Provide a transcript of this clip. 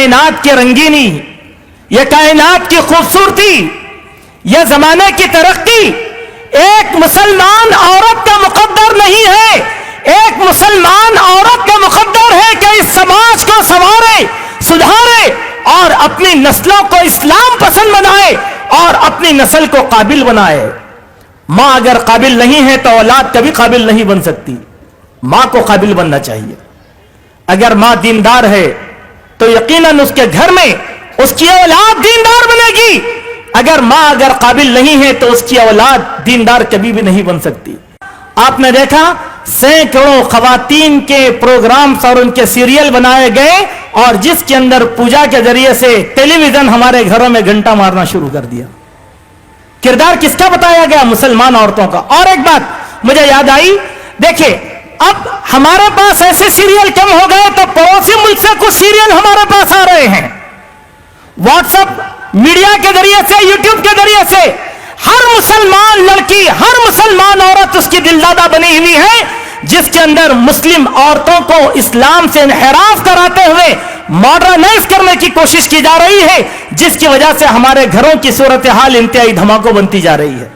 کائنات کی رنگینی، یہ کائنات کی خوبصورتی، یہ زمانے کی ترقی ایک مسلمان عورت کا مقدر نہیں ہے. ایک مسلمان عورت کا مقدر ہے کہ اس سماج کو سنوارے، سدھارے اور اپنی نسلوں کو اسلام پسند بنائے اور اپنی نسل کو قابل بنائے. ماں اگر قابل نہیں ہے تو اولاد کبھی قابل نہیں بن سکتی. ماں کو قابل بننا چاہیے. اگر ماں دیندار ہے تو یقیناً اس کے گھر میں اس کی اولاد دیندار بنے گی. اگر ماں قابل نہیں ہے تو اس کی اولاد دیندار کبھی بھی نہیں بن سکتی. آپ نے دیکھا سینکڑوں خواتین کے پروگرامز اور ان کے سیریل بنائے گئے اور جس کے اندر پوجا کے ذریعے سے ٹیلی ویژن ہمارے گھروں میں گھنٹا مارنا شروع کر دیا. کردار کس کا بتایا گیا؟ مسلمان عورتوں کا. اور ایک بات مجھے یاد آئی، دیکھیں اب ہمارے پاس ایسے سیریل کم ہو گئے تو پڑوسی ملک سے کچھ سیریل ہمارے پاس آ رہے ہیں. واٹس ایپ میڈیا کے ذریعے سے، یوٹیوب کے ذریعے سے ہر مسلمان لڑکی، ہر مسلمان عورت اس کی دلدادہ بنی ہوئی ہے، جس کے اندر مسلم عورتوں کو اسلام سے انحراف کراتے ہوئے ماڈرنائز کرنے کی کوشش کی جا رہی ہے، جس کی وجہ سے ہمارے گھروں کی صورتحال انتہائی دھماکوں بنتی جا رہی ہے.